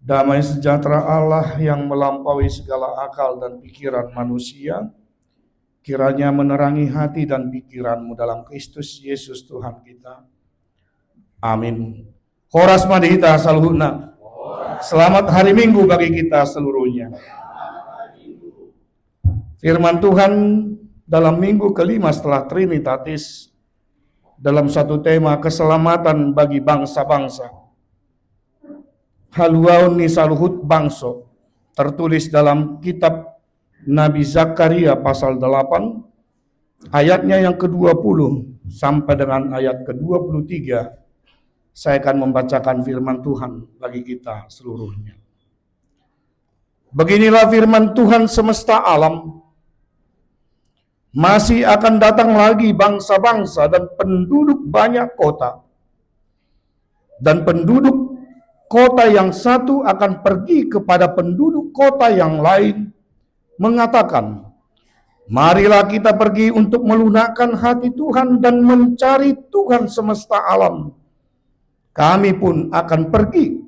Damai sejahtera Allah yang melampaui segala akal dan pikiran manusia, kiranya menerangi hati dan pikiranmu dalam Kristus Yesus Tuhan kita. Amin. Horas madhita saluhuna. Selamat hari Minggu bagi kita seluruhnya. Firman Tuhan dalam minggu kelima setelah Trinitatis, dalam satu tema keselamatan bagi bangsa-bangsa. Haluaun ni saluhut bangso, tertulis dalam kitab Nabi Zakaria pasal 8, ayatnya yang ke-20 sampai dengan ayat ke-23. Saya akan membacakan firman Tuhan bagi kita seluruhnya. Beginilah firman Tuhan semesta alam. Masih akan datang lagi bangsa-bangsa dan penduduk banyak kota. Dan penduduk kota yang satu akan pergi kepada penduduk kota yang lain, mengatakan, marilah kita pergi untuk melunakkan hati Tuhan dan mencari Tuhan semesta alam. Kami pun akan pergi.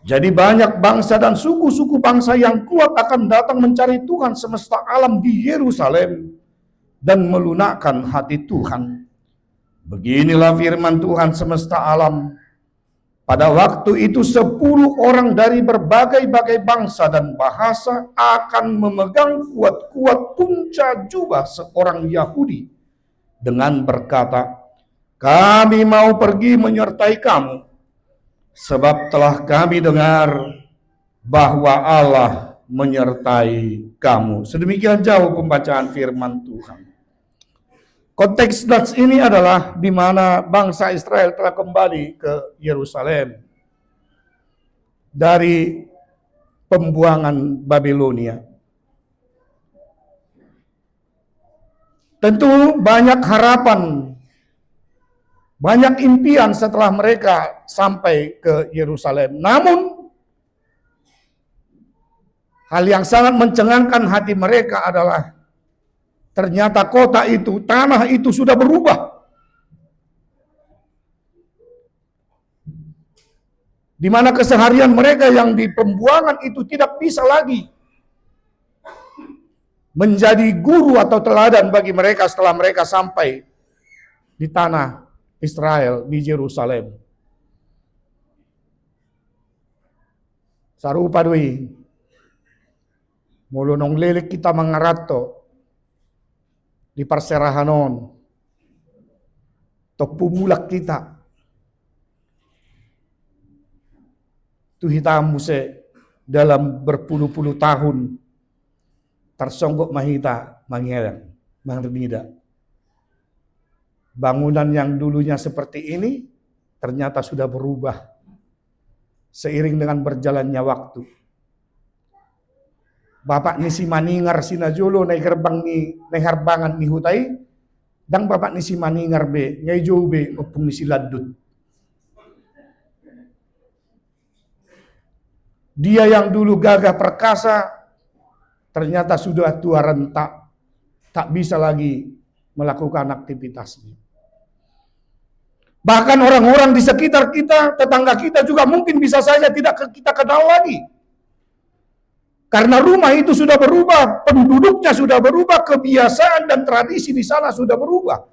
Jadi banyak bangsa dan suku-suku bangsa yang kuat akan datang mencari Tuhan semesta alam di Yerusalem dan melunakkan hati Tuhan. Beginilah firman Tuhan semesta alam. Pada waktu itu 10 orang dari berbagai-bagai bangsa dan bahasa akan memegang kuat-kuat punca jubah seorang Yahudi dengan berkata, kami mau pergi menyertai kamu, sebab telah kami dengar bahwa Allah menyertai kamu. Sedemikian jauh pembacaan firman Tuhan. Konteks nats ini adalah di mana bangsa Israel telah kembali ke Yerusalem dari pembuangan Babilonia. Tentu banyak harapan, banyak impian setelah mereka sampai ke Yerusalem. Namun, hal yang sangat mencengangkan hati mereka adalah ternyata kota itu, tanah itu sudah berubah. Di mana keseharian mereka yang di pembuangan itu tidak bisa lagi menjadi guru atau teladan bagi mereka setelah mereka sampai di tanah Israel, di Yerusalem. Sarupa doi, mulunong lilik kita mangarato di perserahanon, topumulak kita, tuhita muse dalam berpuluh-puluh tahun tersonggok mahita mangherang, mangrnida. Bangunan yang dulunya seperti ini ternyata sudah berubah seiring dengan berjalannya waktu. Bapak ni si maningar sinajolo na gerbang ni harbangan ni hutai, dang bapak ni si maningar be ngay jobe opung ni si ladut. Dia yang dulu gagah perkasa ternyata sudah tua rentak, tak bisa lagi melakukan aktivitasnya. Bahkan orang-orang di sekitar kita, tetangga kita juga mungkin bisa saja tidak kita kenal lagi. Karena rumah itu sudah berubah, penduduknya sudah berubah, kebiasaan dan tradisi di sana sudah berubah.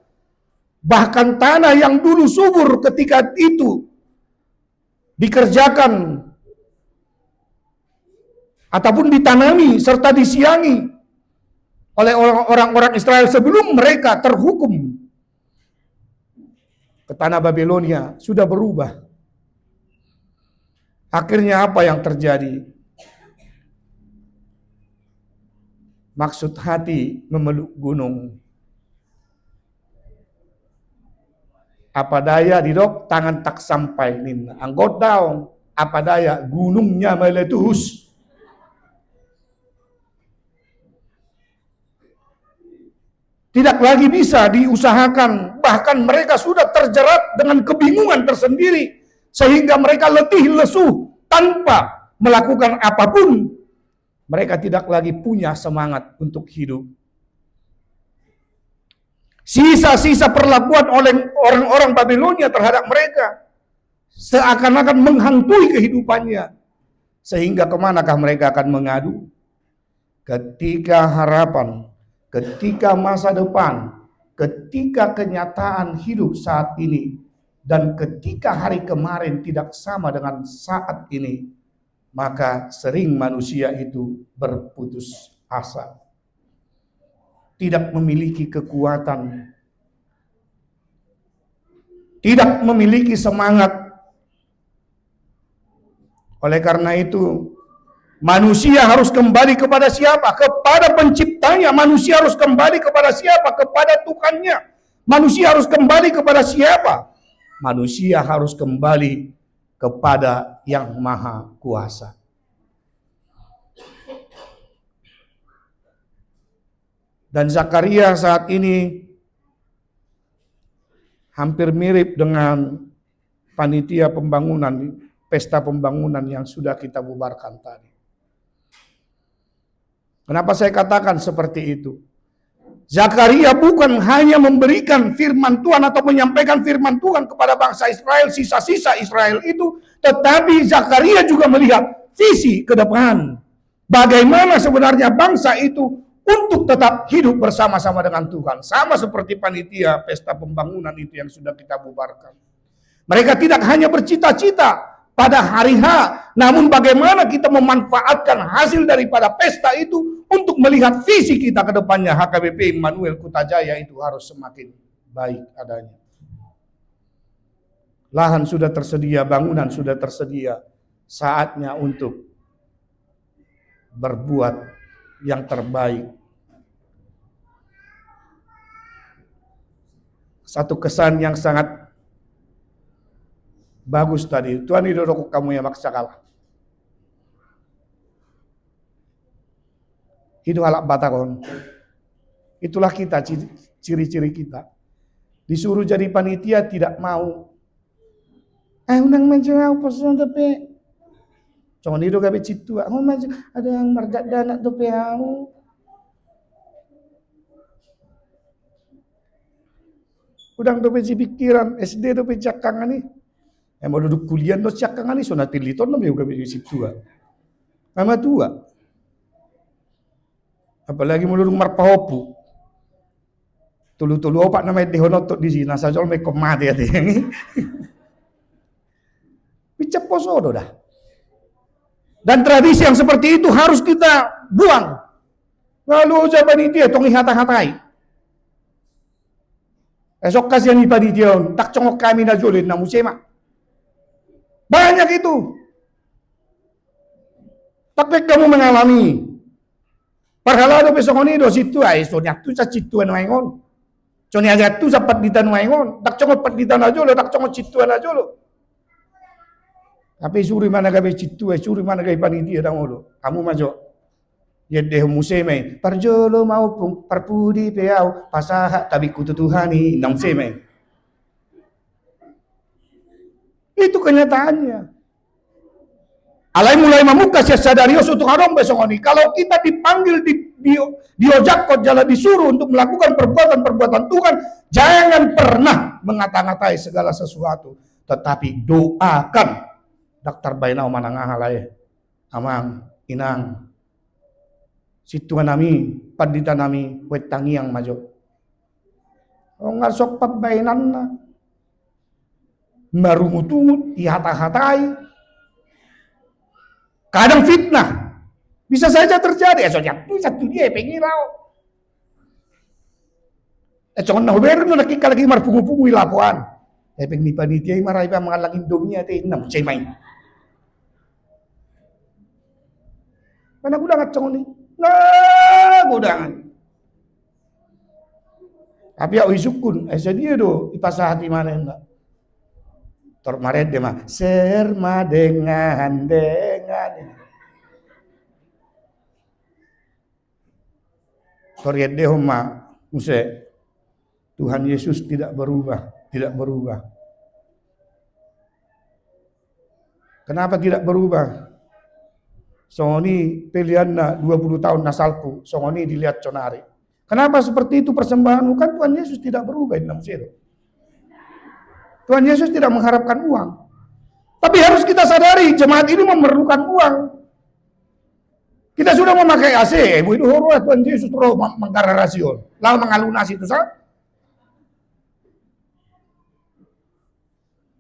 Bahkan tanah yang dulu subur ketika itu dikerjakan ataupun ditanami serta disiangi oleh orang-orang Israel sebelum mereka terhukum ke tanah Babilonia sudah berubah. Akhirnya apa yang terjadi? Maksud hati memeluk gunung. Apa daya didok tangan tak sampai nin. Anggot daun. Apa daya gunungnya meletus. Tidak lagi bisa diusahakan. Bahkan mereka sudah terjerat dengan kebingungan tersendiri. Sehingga mereka letih lesu tanpa melakukan apapun. Mereka tidak lagi punya semangat untuk hidup. Sisa-sisa perlakuan oleh orang-orang Babilonia terhadap mereka seakan-akan menghantui kehidupannya. Sehingga kemanakah mereka akan mengadu? Ketika harapan, ketika masa depan, ketika kenyataan hidup saat ini, dan ketika hari kemarin tidak sama dengan saat ini, maka sering manusia itu berputus asa. Tidak memiliki kekuatan, tidak memiliki semangat. Oleh karena itu, manusia harus kembali kepada siapa? Kepada penciptanya. Manusia harus kembali kepada siapa? Kepada Tuhannya. Manusia harus kembali kepada siapa? Manusia harus kembali kepada Yang Maha Kuasa. Dan Zakaria saat ini hampir mirip dengan panitia pembangunan, pesta pembangunan yang sudah kita bubarkan tadi. Kenapa saya katakan seperti itu? Zakaria bukan hanya memberikan firman Tuhan atau menyampaikan firman Tuhan kepada bangsa Israel, sisa-sisa Israel itu, tetapi Zakaria juga melihat visi ke depan. Bagaimana sebenarnya bangsa itu untuk tetap hidup bersama-sama dengan Tuhan. Sama seperti panitia pesta pembangunan itu yang sudah kita bubarkan. Mereka tidak hanya bercita-cita pada hari H, namun bagaimana kita memanfaatkan hasil daripada pesta itu untuk melihat visi kita ke depannya. HKBP Immanuel Kutajaya itu harus semakin baik adanya. Lahan sudah tersedia, bangunan sudah tersedia. Saatnya untuk berbuat yang terbaik. Satu kesan yang sangat bagus tadi. Tuhan idorok kamu yang maksa kalah. Itu halak batakon. Itulah kita, ciri-ciri kita. Disuruh jadi panitia tidak mau. Undang menjauh pesan tapi. Jangan hidup gabe citu. Ada yang merdak dana tapi aku. Udang dope pikiran SD dope cakangan nih. Mau duduk kuliah no cakangan nih sonat piliton no juga bisi tua. Mama tua. Apalagi mau duduk marpahopu. Tulu-tulu opak namanya dehonotot di sini. Nasa jol me komade ate ini. Bicap posodo dah. Dan tradisi yang seperti itu harus kita buang. Lalu jaban dia tong hata-hatai. Esok kasihan ni panitia, tak congok kami na jolin na musema. Banyak itu. Tapi kamu mengalami. Perhalado besok ini do situ ay so nyatu sa cituan waingon. So niya tu sa paditan waingon. Tak congok paditan na jolo, tak congok cituan na jolo. Tapi suri mana gabe citu ay suri mana gabe panitia dangolo. Kamu majo. Yedeh museme parjolo maupun parpudi peau pasaha tabi kututuhani nang seme. Itu kenyataannya. Alai mulai memuka sadarios untuk harong besok ini. Kalau kita dipanggil diojakot jalan disuruh untuk melakukan perbuatan-perbuatan Tuhan, jangan pernah mengata-ngatai segala sesuatu, tetapi doakan. Daktar bainau manangahalai amang inang situan nami, padita nami, wetangi yang majo. O ngasok pabainan na. Marungut-ungut, ihata-hatai. Kadang fitnah. Bisa saja terjadi. Soalnya, satu dia pengirau. Contoh beru nakika lagi marpungu-pungu ilapuan. Peng ni panitia maray pa mga laging domnya te nam cemay. Mana gudang at ni. Gudangan. Tapi ya isukun, dia do ipasahati mana enggak. Tormared dia mah serma dengan Toriet deh mah muse Tuhan Yesus tidak berubah. Kenapa tidak berubah? Songoni pilihan 20 tahun nasalpu, songoni dilihat conari. Kenapa seperti itu persembahan? Kan Tuhan Yesus tidak berubah dalam situ. Tuhan Yesus tidak mengharapkan uang. Tapi harus kita sadari jemaat ini memerlukan uang. Kita sudah memakai AC, ibu itu hormat Tuhan Yesus terus menggararasion, lalu mengalunasi itu sah.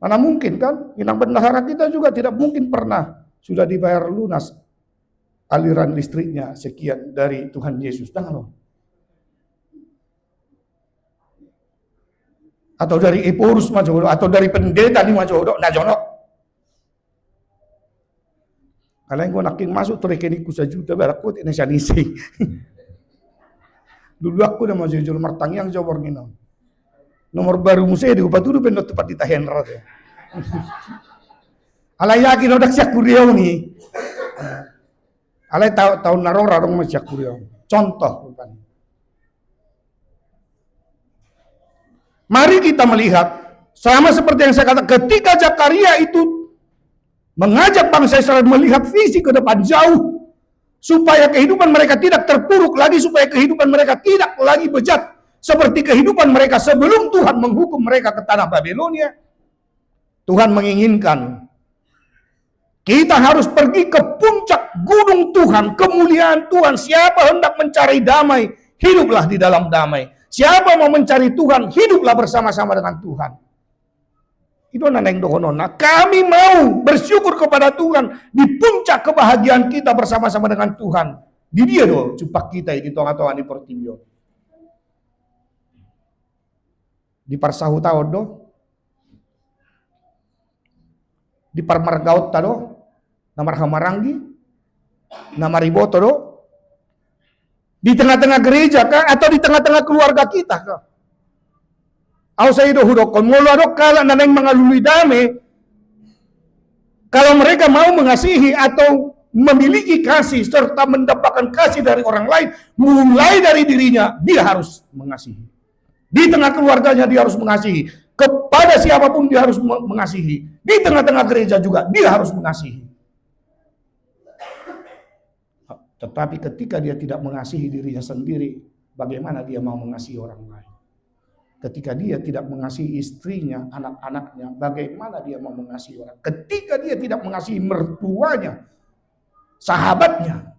Mana mungkin kan? Inang bendahara kita juga tidak mungkin pernah sudah dibayar lunas aliran listriknya sekian dari Tuhan Yesus. Jangan loh. Atau dari Eporus majodo, atau dari pendeta ni majodo, nah jono. Kalian gua naking masuk rekeningku sejuta berakut ini sanisi. Dulu aku udah mau jual martang yang jawab ngino. Nomor baru musik di upah tuh pendot tempat di tahenra ya. Alay yakin udah siap kuriau nih. Alay tahun narora dong masih siap kuriau. Contoh bukan. Mari kita melihat sama seperti yang saya katakan ketika Zakaria itu mengajak bangsa Israel melihat visi ke depan jauh supaya kehidupan mereka tidak terpuruk lagi, supaya kehidupan mereka tidak lagi bejat seperti kehidupan mereka sebelum Tuhan menghukum mereka ke tanah Babilonia. Tuhan menginginkan kita harus pergi ke puncak gunung Tuhan, kemuliaan Tuhan. Siapa hendak mencari damai, hiduplah di dalam damai. Siapa mau mencari Tuhan, hiduplah bersama-sama dengan Tuhan. Itu naneng dohonona. Kami mau bersyukur kepada Tuhan di puncak kebahagiaan kita bersama-sama dengan Tuhan. Di dia doh, cupak kita di tonga-tonga di Portimio. Di Parsahu tao do, di Parmargaut tado, namar Hamaranggi, namar Riboto do, di tengah-tengah gereja kah, atau di tengah-tengah keluarga kita kah? Aku saya itu hudokon, mulu adok kala naneng mengalului damai, kalau mereka mau mengasihi atau memiliki kasih serta mendapatkan kasih dari orang lain, mulai dari dirinya dia harus mengasihi. Di tengah keluarganya dia harus mengasihi. Kepada siapapun dia harus mengasihi. Di tengah-tengah gereja juga dia harus mengasihi. Tetapi ketika dia tidak mengasihi dirinya sendiri, bagaimana dia mau mengasihi orang lain? Ketika dia tidak mengasihi istrinya, anak-anaknya, bagaimana dia mau mengasihi orang? Ketika dia tidak mengasihi mertuanya, sahabatnya,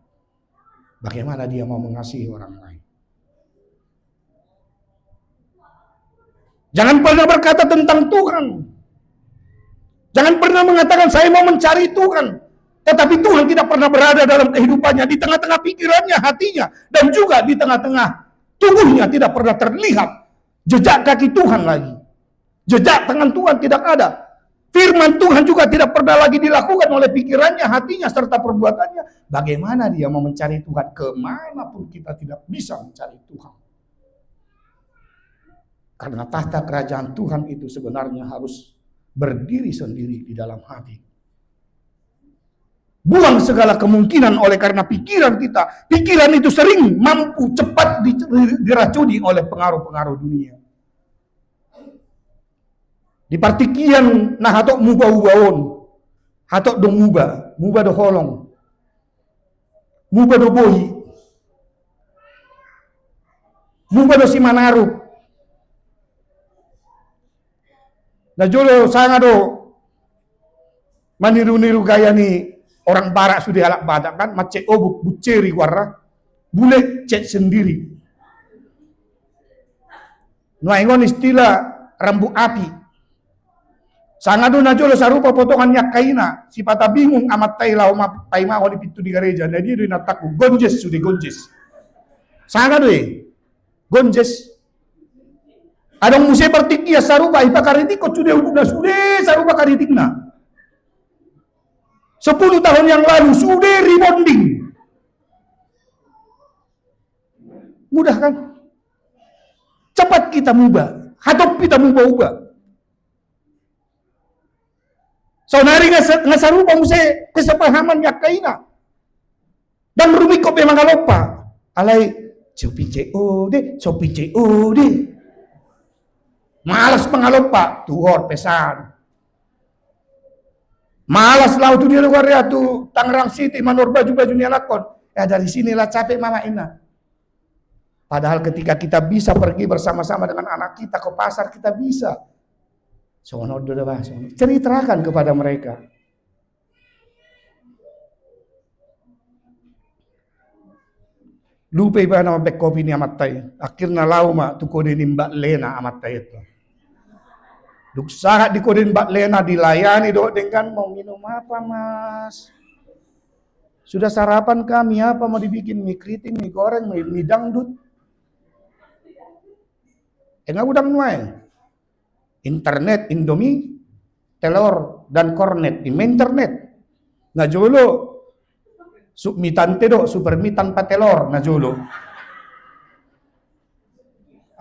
bagaimana dia mau mengasihi orang lain? Jangan pernah berkata tentang Tuhan. Jangan pernah mengatakan saya mau mencari Tuhan. Tetapi Tuhan tidak pernah berada dalam kehidupannya, di tengah-tengah pikirannya, hatinya, dan juga di tengah-tengah tubuhnya tidak pernah terlihat jejak kaki Tuhan lagi. Jejak tangan Tuhan tidak ada. Firman Tuhan juga tidak pernah lagi dilakukan oleh pikirannya, hatinya, serta perbuatannya. Bagaimana dia mau mencari Tuhan? Kemanapun kita tidak bisa mencari Tuhan. Karena tahta kerajaan Tuhan itu sebenarnya harus berdiri sendiri di dalam hati. Buang segala kemungkinan oleh karena pikiran kita. Pikiran itu sering mampu cepat diracuni oleh pengaruh-pengaruh dunia. Di partikian nah hatok muba-ubaon. Hatok do muba do holong. Muba do bohi. Muba do simanarup. Nah jolo sangat do maniru-niru gaya ni orang barat sudah alak badak kan, macet obuk buceri warna, bule cek sendiri. Nuaingon istilah rambut api. Sangado na jolo sarupa potongannya kaina, si pata bingung amat tailau paimao di pintu di gereja, nah dia nataku gonjes sudah gonjes. Sangado gonjes. Adong musik bertikia sarupa ipakaritik kok sudah sarupa karitikna. 10 tahun yang lalu sudah rebonding. Mudah kan? Cepat kita mubah. Hatop kita mubah-ubah. Saunari ngasarupa musik kesepahaman yakaina. Dan rumik kok memang lupa. Alay, copi COD. Malas pengalopa, tuhor pesan. Malas lah tu dia luar ya tu Tangerang City manor baju-baju ni lakon. Ya dari sinilah capek mama Ina. Padahal ketika kita bisa pergi bersama-sama dengan anak kita ke pasar kita bisa. Sono ceritakan kepada mereka. Lupa iba nama bek kopi ni amat tay. Akhirnya lau ma tu kode ni Mbak Lena amat tay itu. Duk sangat di kode Mbak Lena dilayani dok dengan mau minum apa mas? Sudah sarapan kami apa mau dibikin mie keriting, mie goreng, mie dangdut. Enggak udang nuai. Internet, Indomie, telur dan kornet, internet. Nah jolo mie tante do, super mie tanpa telur, nah jolo.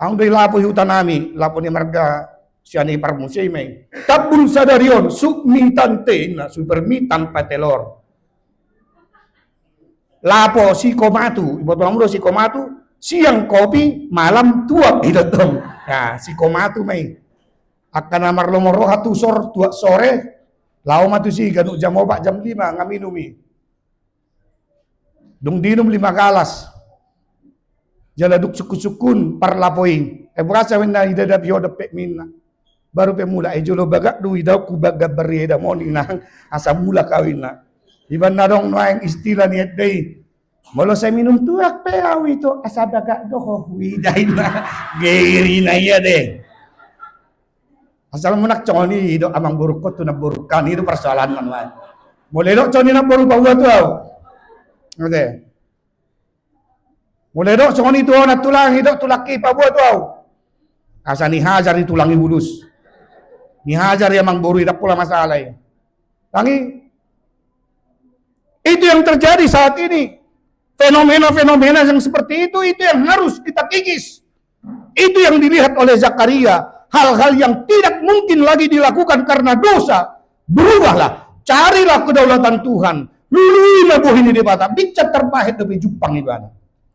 Ang doy lapo hutan nami, lapo ni marga siani parmusay may. Tabul sadarion, mie tante na super mie tanpa telur. Lapo si komatu, ibu tuang si komatu, siang kopi, malam tuak itu dong. Nah si komatu may. Akan amar lomoro hatu tuak sore, lau matu si ganuk jam 4 jam 5 ngaminumi. Dung dinum 5 galas. Jaladuk sukun parlapoi. Berasa wena ida pio depek minna. Baru pe mula jolo bagak du ida ku bagak beri da morning nang asa mula kawin na. Iban na dong noang istilah ni day. Molo saya minum tuak pe awi to asa bagak do ho widai na. Geiri na iya deh. Asal menak coni do amang burukot tu na burukan itu persoalan man. Mulai dok coni na buruk bawa tu. Oke. Mulai dok songoni tu na tulang hidok tulaki pa buat tu. Asa ni hajar itu tulangi bulus. Ni hajar yang mang boru idak pula masalah ya. Tangi. Itu yang terjadi saat ini. Fenomena-fenomena yang seperti itu yang harus kita kikis. Itu yang dilihat oleh Zakaria. Hal-hal yang tidak mungkin lagi dilakukan karena dosa. Berubahlah. Carilah kedaulatan Tuhan. Luluilah buah ini dibata. Bicat terpahit lebih jupang ibadah.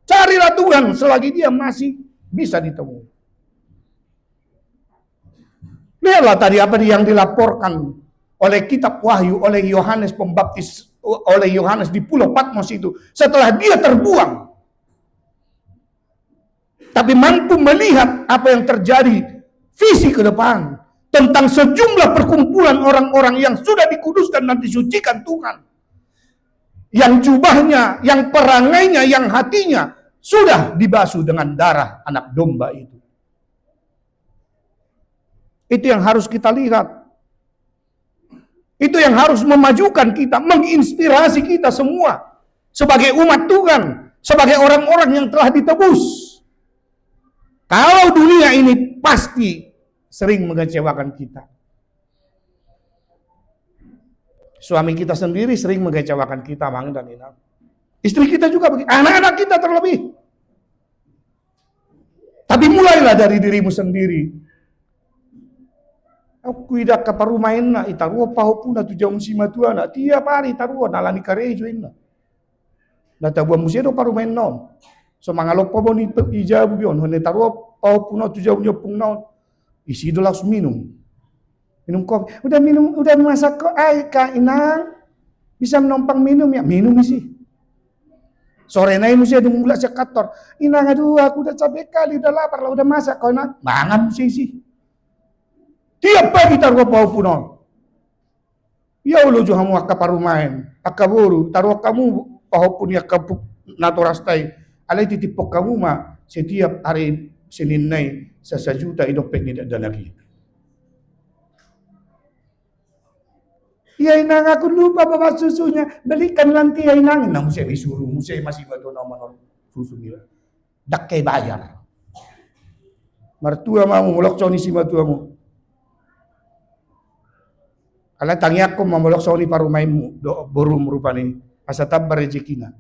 Carilah Tuhan selagi dia masih bisa ditemui. Lihatlah tadi apa yang dilaporkan oleh kitab Wahyu, oleh Yohanes Pembaptis, oleh Yohanes di Pulau Patmos itu. Setelah dia terbuang. Tapi mampu melihat apa yang terjadi visi ke depan. Tentang sejumlah perkumpulan orang-orang yang sudah dikuduskan dan disucikan Tuhan. Yang jubahnya, yang perangainya, yang hatinya sudah dibasuh dengan darah anak domba itu. Itu yang harus kita lihat. Itu yang harus memajukan kita, menginspirasi kita semua. Sebagai umat Tuhan, sebagai orang-orang yang telah ditebus. Kalau dunia ini pasti sering mengecewakan kita. Suami kita sendiri sering mengecewakan kita, Bang dan Ina. Istri kita juga begitu, anak-anak kita terlebih. Tapi mulailah dari dirimu sendiri. Aku idak kaparumain na itaruo pahopuna tu jauh sima tua na tiap hari taruo nalani karejo inna. Nata buah museo parumain non. So mangalopo boni ijabu bion hone taruo pahopuna tu jauh nyopung non. Isi itu langsung minum. Minum kopi. Udah masak kok ay Kak Inang. Bisa menumpang minum ya? Minum sih. Sore naik mesti ada mulai sekator. Inang aduh aku udah capek kali, udah lapar lah, udah masak kau nak. Mangan sih. Tiap pagi taruh pau punon. Ya Allah jo hamu akaparumain. Akaburu taruh kamu pau pun ya kapuk naturastai. Alai titipok kamu mah setiap hari Senin naik sejuta idopek tidak ada lagi. Ya Inang aku lupa bawa susunya. Belikan nanti ya Inang. Nah musik disuruh. Musik masih batu nomor susu dia. Dak kay bayar. Mertua mau mulok soni si mertuamu. Ala tangiak ko mamulok soni parumaimu. Do borum rupani. Asa tabar rezekina.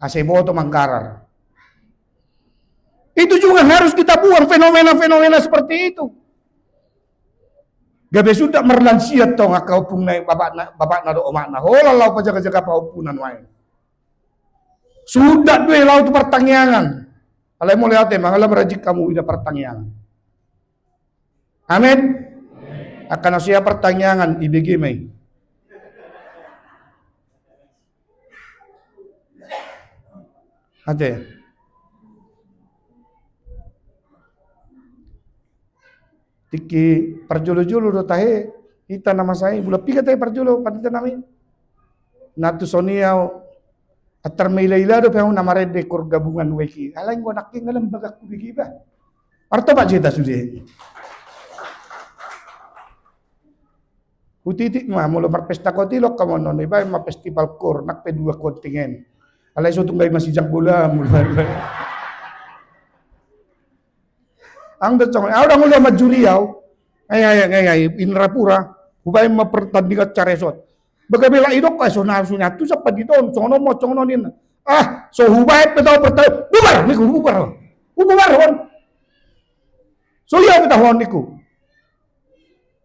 Asa boto mangkarar. Itu juga harus kita buang fenomena-fenomena seperti itu. Gabe sudah merlansiat tong akau pung naik bapak na do omak na hola lau pajaga-jaga paupunan wae. Sudah dua lau tu pertangyangan. Alai mulai ate mangalam rajik kamu ida pertangyangan. Amin. Akan asia pertangyangan IBG mai. Ate. Tiki parjolo-jolo do tahe ita nama saya bula piga tahe parjolo patita nami natu soniau Atar may layla do pa nama red dekor gabungan weki. Alay ko naking alam bagak kubigi ba. Arto ba cita sudah. Utitik mah mula berpesta kotilok kamu non iba ma festival kor nak pe dua kontingen. Alay so tunggay masijang bola mula. Ang datang orang ulah majuriaw. Ay inrapura. Hubay mapertandingan caresot. Bagabila idok ka so nasunya tu sa paditon sono mo sono nin. So hubay petaw bubar niku bubar. Bubar hon. So iya petahon niku.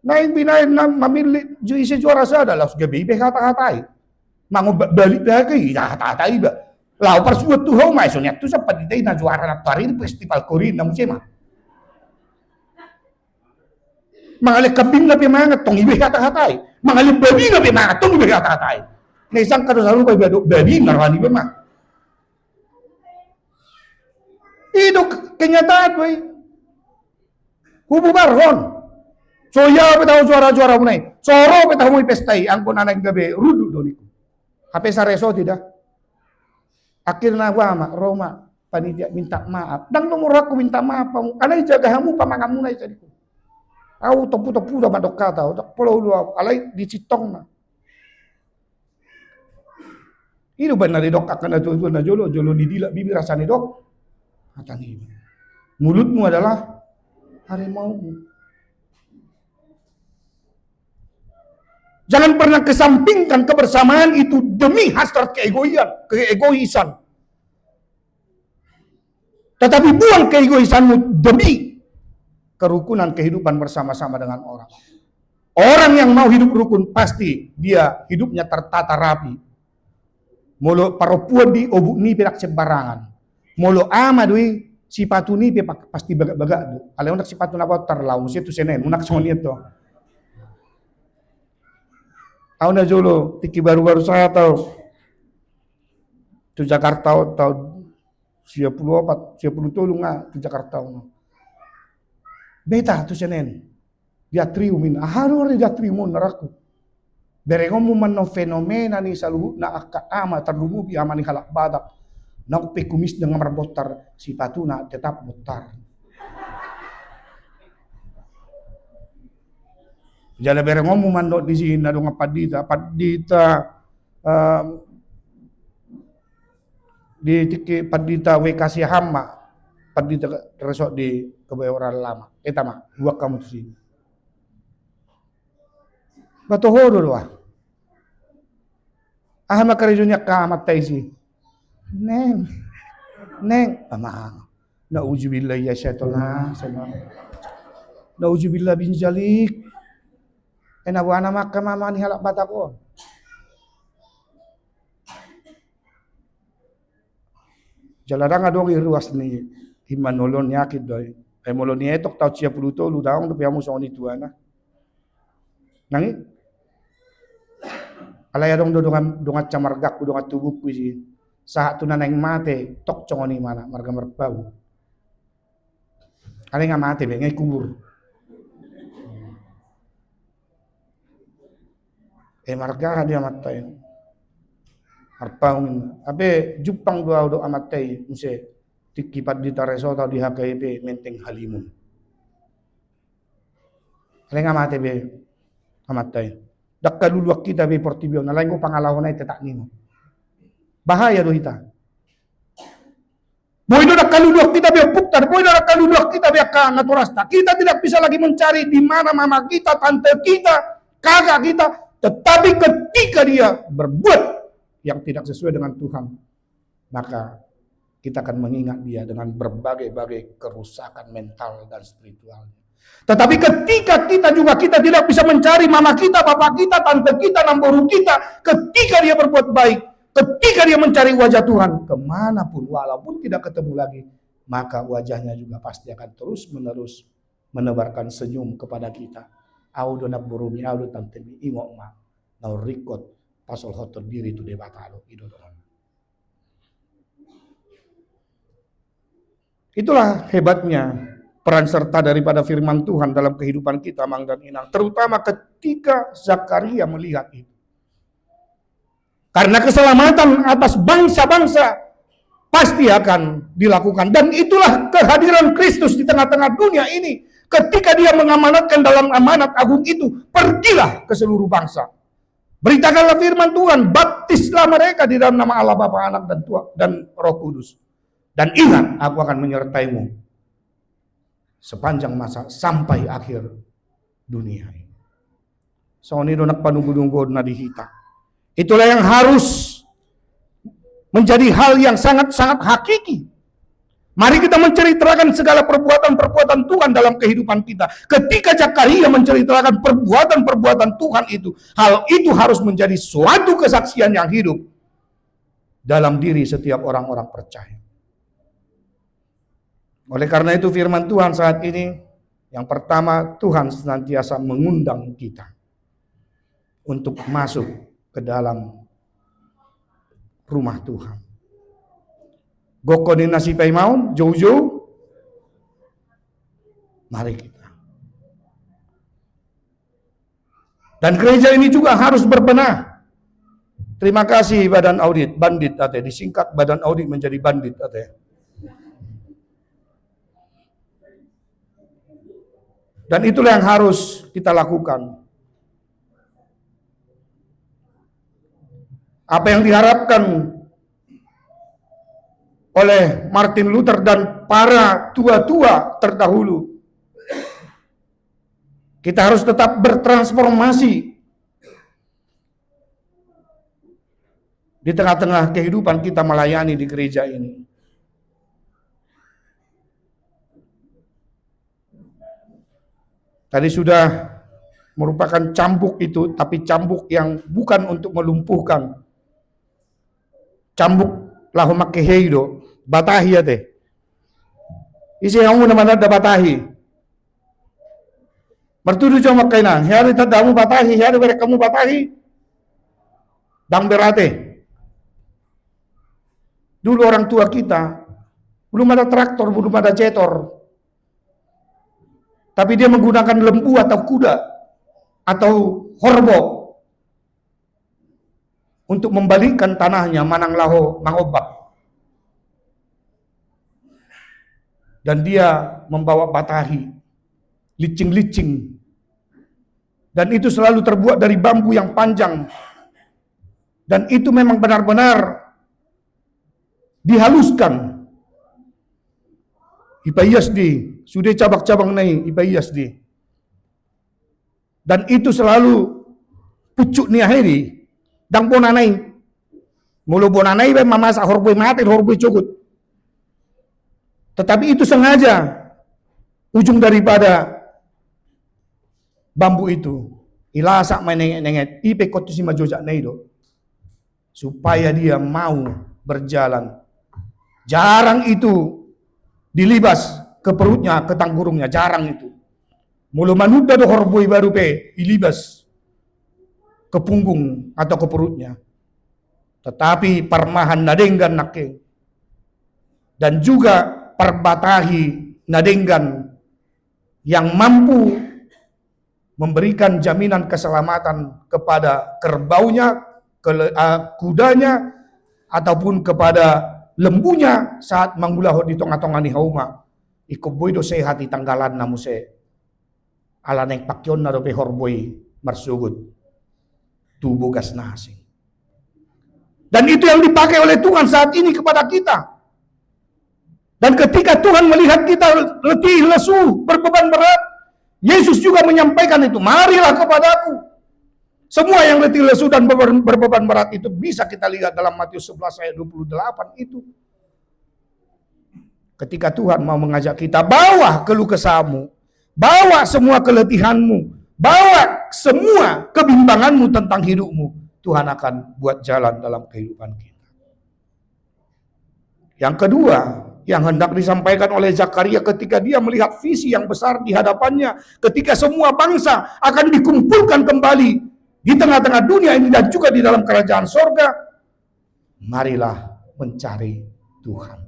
Naing binain na mamili isi juara sa adalah gabi be kata-katai. Mangu balik lagi kata-katai ba. Lau persuat tu ho mai so nya tu sa paditay na juara na tari festival Korea na musema. Mga kambing na pimangat tong ibe kata-katai. Mga babi na pimangat tong ibe kata-katai. Na isang karusaron pa babi narwani ba ma. Ito kenyataan boy. Hububar hon. So ya betaw juara-juara munay. Soro betaw mo ipestay ang kunanay gabi rudu doniku. Hape sa reso tidak. Akhirnya wama Roma panitia minta maaf. Dan nomor aku minta maaf. Alay jaga hamu pamangamu na itu. Aku tepu-tepu dah mandok kata, tak pulau lu alay di citong na. Ini benar dok akan ada tuan jolo di dilak bibir rasanya dok. Kata ni, mulutmu adalah harimaumu. Jangan pernah kesampingkan kebersamaan itu demi hasrat keegoisan. Tetapi buang keegoisanmu demi kerukunan kehidupan bersama-sama dengan orang. Orang yang mau hidup rukun pasti dia hidupnya tertata rapi. Molo paropuan di obuk ni perak sembarangan. Molo ama dui sipatu ni pasti bagak-bagak. Ale unak sipatu na botar lau situ senen unak soniet to. Aku na jolo tiki baru-baru saya tahu tu Jakarta tahun 94 93 nga tu Jakarta no. Beta tu senen dia triumin haru dia triumun naraku berengom man no fenomena ni saluhu na akka ama terlumubi amani halak badak na pekumis dengan marbotar si patuna tetap botar jala berengom man no di sini na dong padita di tiki padita we kasih hama padita resok di kebayoran lama eta mah buat kamu tu sini batohoro doa ahama karejonya ka matai si neng ama nauzubillah ya syaitan sama nauzubillah bin jalik enawana makka mama ni halak batako jalarang adong iruas ni himanolon yakid doy ay molon ni etok tau 30 lu daong do piamu so ni tuana nangi alay adong do dongat camargak dongat tubuk ku si saat tu naneng mate tok congoni mana marga merbau alay nga mate be ngay kubur marga dia matay arpaung abe jupang doa do amatay unse tikipat di tareso tau di HKIP menteng halimun alay nga mate be amatay dakkaluluak kita be portibio nalay ko pangalawon ay tetak nimo bahaya do hita boy do dakkaluluak kita be puktar boy do dakkaluluak kita be ka naturasta kita tidak bisa lagi mencari di mana mama kita tante kita kakak kita tetapi ketika dia berbuat yang tidak sesuai dengan Tuhan maka kita akan mengingat dia dengan berbagai-bagai kerusakan mental dan spiritual. Tetapi ketika kita tidak bisa mencari mama kita, bapak kita, tante kita, namboru kita, ketika dia berbuat baik, ketika dia mencari wajah Tuhan, kemanapun, walaupun tidak ketemu lagi, maka wajahnya juga pasti akan terus-menerus menebarkan senyum kepada kita. Audo naburumi, audo tantemi, ingok ma, nau rikot, pasol hotor diri tu debatalo, idodongan. Itulah hebatnya peran serta daripada firman Tuhan dalam kehidupan kita, Mang dan Inang. Terutama ketika Zakaria melihat itu. Karena keselamatan atas bangsa-bangsa pasti akan dilakukan. Dan itulah kehadiran Kristus di tengah-tengah dunia ini. Ketika dia mengamanatkan dalam amanat agung itu, pergilah ke seluruh bangsa. Beritakanlah firman Tuhan, baptislah mereka di dalam nama Allah Bapa, Anak dan Roh Kudus. Dan ingat, aku akan menyertaimu sepanjang masa sampai akhir dunia ini. So ini donak panunggu-nunggu na dihita. Itulah yang harus menjadi hal yang sangat-sangat hakiki. Mari kita menceritakan segala perbuatan-perbuatan Tuhan dalam kehidupan kita. Ketika Zakaria menceritakan perbuatan-perbuatan Tuhan itu, hal itu harus menjadi suatu kesaksian yang hidup dalam diri setiap orang-orang percaya. Oleh karena itu firman Tuhan saat ini, yang pertama, Tuhan senantiasa mengundang kita untuk masuk ke dalam rumah Tuhan. Gokoni nasi paimaun, jauh-jauh. Mari kita. Dan gereja ini juga harus berbenah. Terima kasih Badan Audit, Bandit ate, disingkat Badan Audit menjadi Bandit ate. Dan itulah yang harus kita lakukan. Apa yang diharapkan oleh Martin Luther dan para tua-tua terdahulu. Kita harus tetap bertransformasi di tengah-tengah kehidupan kita melayani di gereja ini. Tadi sudah merupakan cambuk itu, tapi cambuk yang bukan untuk melumpuhkan. Cambuk lahu makeheido, batahi ya teh. Isi kamu nama ada batahi. Mertudu cuma kainan, hari tadamu batahi, hari mereka kamu batahi. Dang berate. Dulu orang tua kita belum ada traktor, belum ada jetor. Tapi dia menggunakan lembu atau kuda atau horbo untuk membalikkan tanahnya manang laho mangobak. Dan dia membawa batahi, licing-licing. Dan itu selalu terbuat dari bambu yang panjang. Dan itu memang benar-benar dihaluskan. Ipayas di, sudah cabang-cabang naik, ipayas di. Dan itu selalu pucuk ni akhiri. Dang bonanay. Mulu bonanay ba mamasak horboy mati, horboy cugut. Tetapi itu sengaja ujung daripada bambu itu ilasak menenget ipe kotu si majojak naido supaya dia mau berjalan. Jarang itu dilibas ke perutnya, ke tanggurungnya, jarang itu. Mulu manuda do horboy baru pe ilibas ke punggung atau ke perutnya. Tetapi parmahan nadenggan nake. Dan juga perbatahi nadenggan yang mampu memberikan jaminan keselamatan kepada kerbaunya, kudanya, ataupun kepada lembunya saat manggulah di tengah-tengah ni hauma. Ikoboy do sehat di tanggalan namuse. Ala neng pakyon na do pe horboy marsugut. Tubuh gas nasi. Dan itu yang dipakai oleh Tuhan saat ini kepada kita. Dan ketika Tuhan melihat kita letih, lesu, berbeban berat, Yesus juga menyampaikan itu, marilah kepadaku. Semua yang letih, lesu, dan berbeban berat itu bisa kita lihat dalam Matius 11 ayat 28 itu. Ketika Tuhan mau mengajak kita, bawa keluh kesahmu, bawa semua keletihanmu, bawa semua kebimbanganmu tentang hidupmu. Tuhan akan buat jalan dalam kehidupan kita. Yang kedua, yang hendak disampaikan oleh Zakaria ketika dia melihat visi yang besar di hadapannya, ketika semua bangsa akan dikumpulkan kembali di tengah-tengah dunia ini dan juga di dalam kerajaan sorga, marilah mencari Tuhan.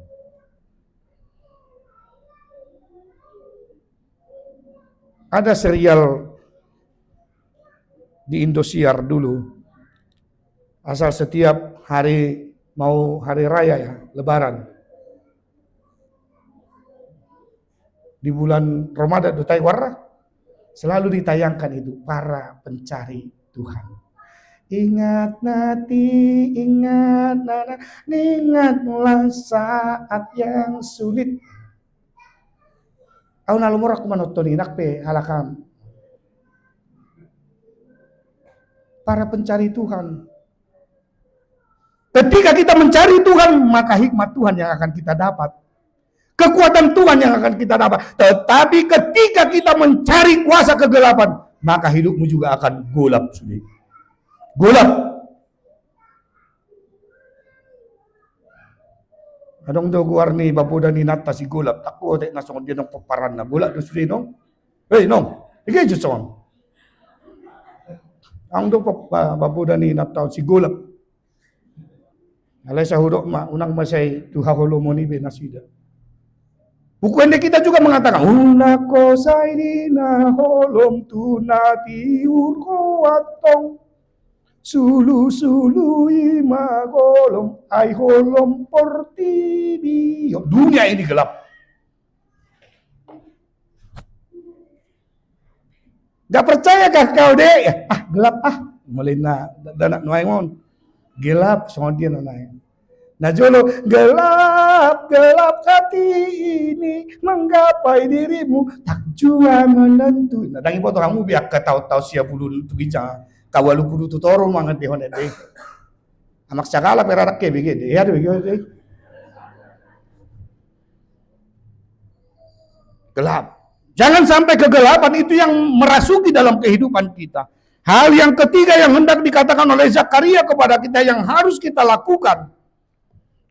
Ada serial di Indosiar dulu, Asal setiap hari mau hari raya ya, Lebaran. Di bulan Ramadan Dutai Warah selalu ditayangkan itu para pencari Tuhan. Ingat nanti, ingatlah saat yang sulit. Au nalumur aku menonton inak pe halakam. Para pencari Tuhan. Ketika kita mencari Tuhan, maka hikmat Tuhan yang akan kita dapat. Kekuatan Tuhan yang akan kita dapat. Tetapi ketika kita mencari kuasa kegelapan, maka hidupmu juga akan gelap. Gelap. Adong do guarni baboda ni nata si golap takko tek nasong dia nang paparan na bola do sudi nong. Hey nong, ige jusong. Ang do baboda ni nata si golap. Alay sa hurok ma unang masay tuhaholo mo ni benasida. Buku ende kita juga mengatakan una cosa irina holom tunati urkoatong sulu ima golom ay holom portibi. Dunia ini gelap. Gak percayakah kau deh? Gelap melina danak nuaingon. Gelap soal dia nanai. Nah jolo gelap hati ini menggapai dirimu tak jua menentu. Nah dangi foto kamu biar ketahu siap bulu tu bicara. Kawalu bulu tu toro mangan deh honet deh. Amak sakala perarak ke begini. Ya deh begini. Gelap. Jangan sampai kegelapan itu yang merasuki dalam kehidupan kita. Hal yang ketiga yang hendak dikatakan oleh Zakaria kepada kita yang harus kita lakukan.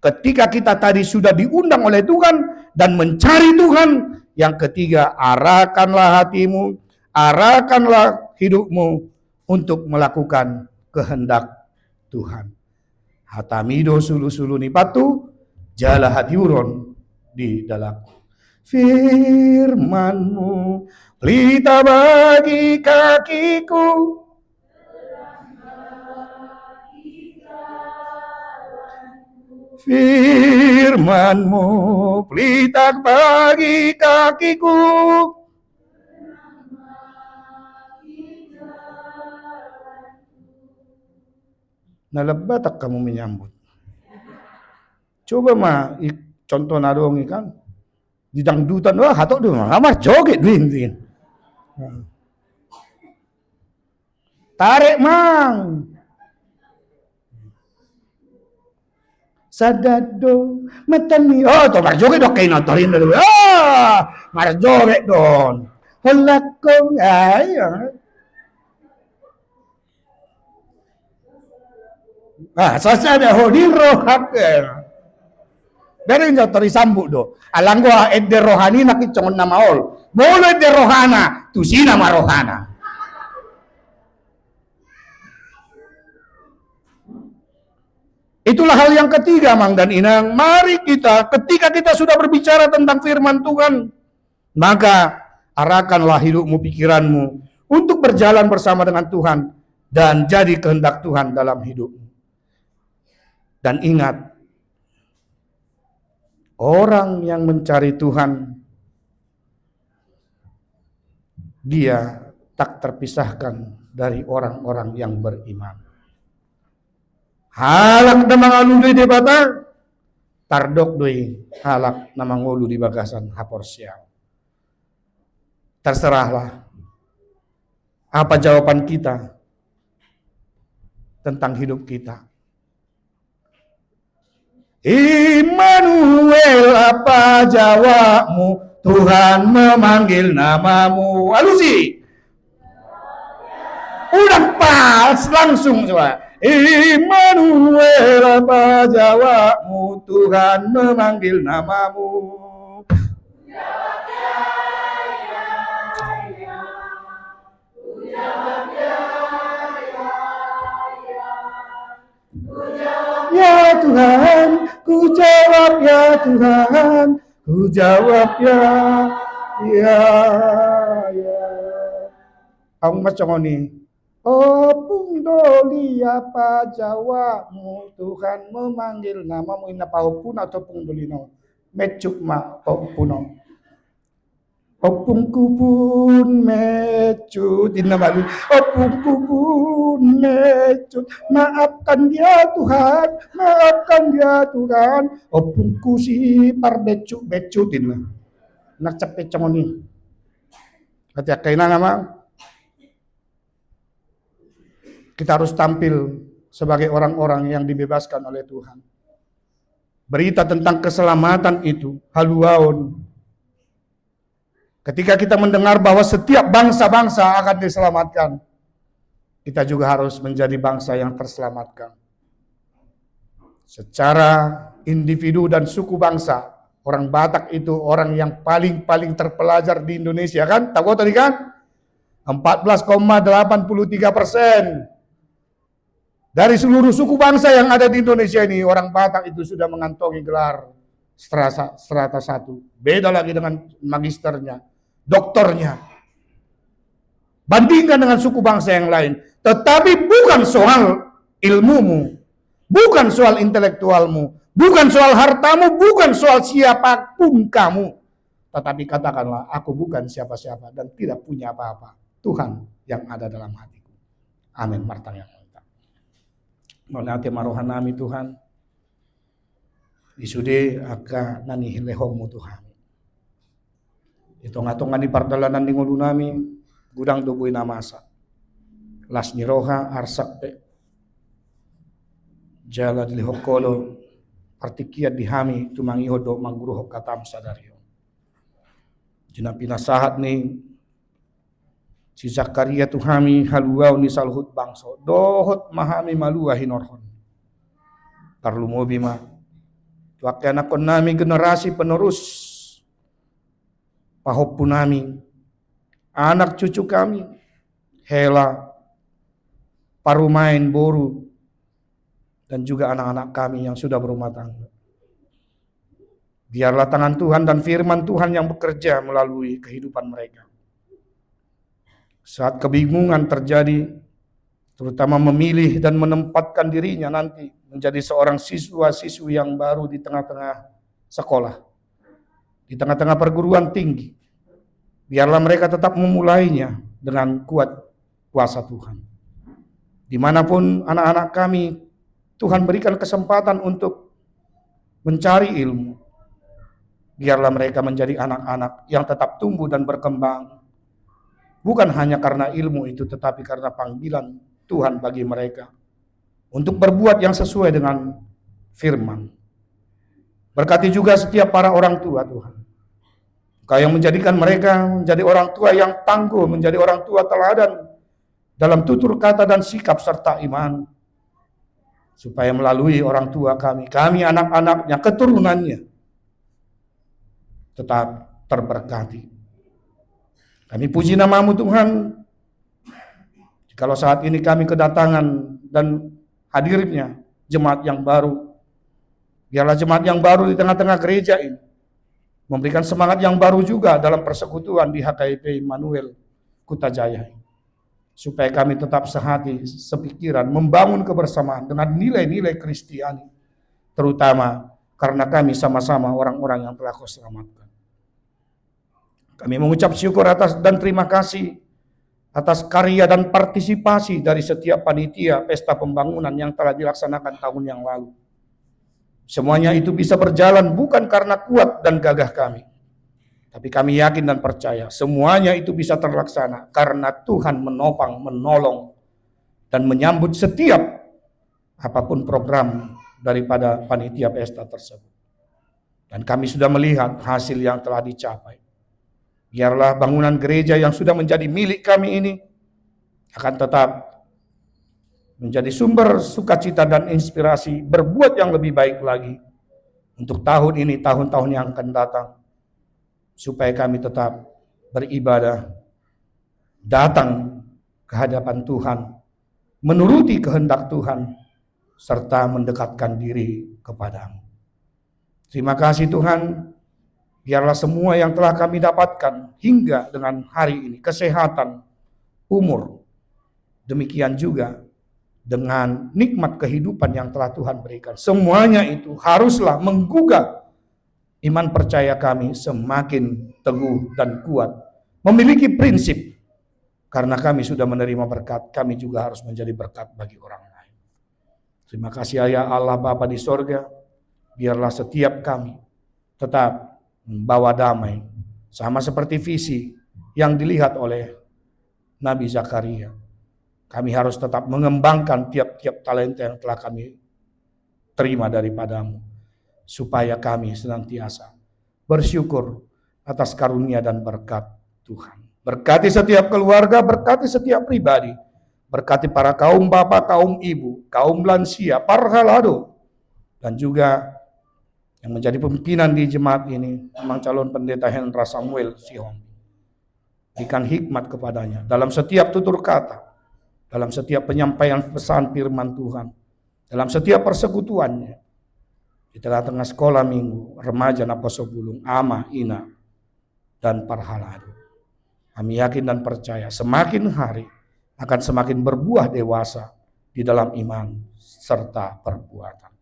Ketika kita tadi sudah diundang oleh Tuhan dan mencari Tuhan, yang ketiga, arahkanlah hatimu, arahkanlah hidupmu untuk melakukan kehendak Tuhan. Hatamido sulu-sulu nipatu, jala hati uron di dalam firman-Mu, pelita bagi kakiku, firman-Mu, pelita bagi kakiku. Nalabat tak kamu menyambut. Coba mah contoh nadong ikan di dangdutan wah hatok tu mah joget duin. Tarik mang. Sadado matani to mar joget dok kay notorin dulu. Mar joget don. Halakong ay. Sasada hodiro haker. Dari nyo tori sambu do. Alang gua edde rohani nakicong na maol. Bolo edde rohana, tusina marohana. Itulah hal yang ketiga, Mang dan Inang. Mari kita, ketika kita sudah berbicara tentang firman Tuhan, maka arahkanlah hidupmu, pikiranmu untuk berjalan bersama dengan Tuhan dan jadi kehendak Tuhan dalam hidupmu. Dan ingat, orang yang mencari Tuhan, dia tak terpisahkan dari orang-orang yang beriman. Halak na mga ulu di bata, tardok doy halak na mga ulu di bagasan haporsya. Terserahlah apa jawaban kita tentang hidup kita. Immanuel, apa jawabmu? Tuhan memanggil namamu. Alusi. Udah pas langsung coba. Immanuel, apa jawabmu? Tuhan memanggil namamu. Ya Tuhan, ku jawab ya Tuhan, ku jawab ya. Ông macam ni Opung doli apa jawamu, Tuhan memanggil namamu. Ina pahopun atau pung doli no mecuk ma opuno. Opung kubun mecut ina malu. Opung kubun mecut, maafkan dia Tuhan, maafkan dia Tuhan. Opung kusi par becuk becutin lah. Nak cepet camoni. Kata kaina nama. Kita harus tampil sebagai orang-orang yang dibebaskan oleh Tuhan. Berita tentang keselamatan itu haluaun. Ketika kita mendengar bahwa setiap bangsa-bangsa akan diselamatkan, kita juga harus menjadi bangsa yang terselamatkan. Secara individu dan suku bangsa, orang Batak itu orang yang paling terpelajar di Indonesia kan? Tahu tadi kan? 14,83%. Dari seluruh suku bangsa yang ada di Indonesia ini, orang Batak itu sudah mengantongi gelar strata 1. Beda lagi dengan magisternya, doktornya. Bandingkan dengan suku bangsa yang lain. Tetapi bukan soal ilmumu, bukan soal intelektualmu, bukan soal hartamu, bukan soal siapapun kamu. Tetapi katakanlah, aku bukan siapa-siapa dan tidak punya apa-apa. Tuhan yang ada dalam hatiku. Amin. Martang yang Nonate marohan nami Tuhan. Isude aka nani lehongmu Tuhan. Itong-atong ni pardalanan ni ngulu nami gudang doboy namasa. Las ni roha arsak pe. Jala di lehokolo partikiat dihami tumangihodo mangguruhok katam sadario. Jina pinasahat ni si Zakaria tuhami haluau ni salhut bangso dohot mahami malua hinorhon tarlu mobi ma tuake anakon nami generasi penerus pahopun nami anak cucu kami hela parumain boru dan juga anak-anak kami yang sudah berumah tangga. Biarlah tangan Tuhan dan firman Tuhan yang bekerja melalui kehidupan mereka. Saat kebingungan terjadi, terutama memilih dan menempatkan dirinya nanti menjadi seorang siswa-siswi yang baru di tengah-tengah sekolah, di tengah-tengah perguruan tinggi, biarlah mereka tetap memulainya dengan kuat kuasa Tuhan. Dimanapun anak-anak kami, Tuhan berikan kesempatan untuk mencari ilmu, biarlah mereka menjadi anak-anak yang tetap tumbuh dan berkembang. Bukan hanya karena ilmu itu, tetapi karena panggilan Tuhan bagi mereka untuk berbuat yang sesuai dengan firman. Berkati juga setiap para orang tua Tuhan. Kau yang menjadikan mereka menjadi orang tua yang tangguh, menjadi orang tua teladan dalam tutur kata dan sikap serta iman. Supaya melalui orang tua kami anak-anaknya, keturunannya tetap terberkati. Kami puji namamu Tuhan. Kalau saat ini kami kedatangan dan hadirnya jemaat yang baru. Biarlah jemaat yang baru di tengah-tengah gereja ini memberikan semangat yang baru juga dalam persekutuan di HKIP Immanuel Kutajaya. Supaya kami tetap sehati, sepikiran, membangun kebersamaan dengan nilai-nilai Kristiani. Terutama karena kami sama-sama orang-orang yang telah Kau selamatkan. Kami mengucap syukur atas dan terima kasih atas karya dan partisipasi dari setiap panitia pesta pembangunan yang telah dilaksanakan tahun yang lalu. Semuanya itu bisa berjalan bukan karena kuat dan gagah kami, tapi kami yakin dan percaya semuanya itu bisa terlaksana karena Tuhan menopang, menolong, dan menyambut setiap apapun program daripada panitia pesta tersebut. Dan kami sudah melihat hasil yang telah dicapai. Biarlah bangunan gereja yang sudah menjadi milik kami ini akan tetap menjadi sumber sukacita dan inspirasi berbuat yang lebih baik lagi untuk tahun ini, tahun-tahun yang akan datang, supaya kami tetap beribadah, datang ke hadapan Tuhan, menuruti kehendak Tuhan, serta mendekatkan diri kepadamu. Terima kasih Tuhan. Biarlah semua yang telah kami dapatkan hingga dengan hari ini, kesehatan, umur, Demikian juga dengan nikmat kehidupan yang telah Tuhan berikan. Semuanya itu haruslah menggugah iman percaya kami semakin teguh dan kuat. Memiliki prinsip, karena kami sudah menerima berkat, kami juga harus menjadi berkat bagi orang lain. Terima kasih ya Allah Bapa di sorga, biarlah setiap kami tetap membawa damai, sama seperti visi yang dilihat oleh Nabi Zakaria. Kami harus tetap mengembangkan tiap-tiap talenta yang telah kami terima daripadamu, supaya kami senantiasa bersyukur atas karunia dan berkat Tuhan. Berkati setiap keluarga, berkati setiap pribadi, berkati para kaum bapak, kaum ibu, kaum lansia, para halado, dan juga yang menjadi pimpinan di jemaat ini, memang calon pendeta Hendra Samuel Sihong. Berikan hikmat kepadanya dalam setiap tutur kata, dalam setiap penyampaian pesan firman Tuhan, dalam setiap persekutuannya, di tengah-tengah sekolah minggu, remaja Naposo Bulung, Ama, Ina, dan para halado. Kami yakin dan percaya semakin hari akan semakin berbuah dewasa di dalam iman serta perbuatan.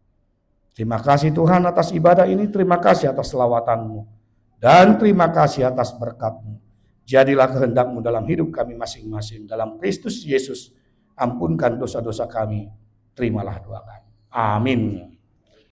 Terima kasih Tuhan atas ibadah ini, terima kasih atas selawatan-Mu, dan terima kasih atas berkat-Mu. Jadilah kehendak-Mu dalam hidup kami masing-masing. Dalam Kristus Yesus, ampunkan dosa-dosa kami, terimalah doa kami. Amin.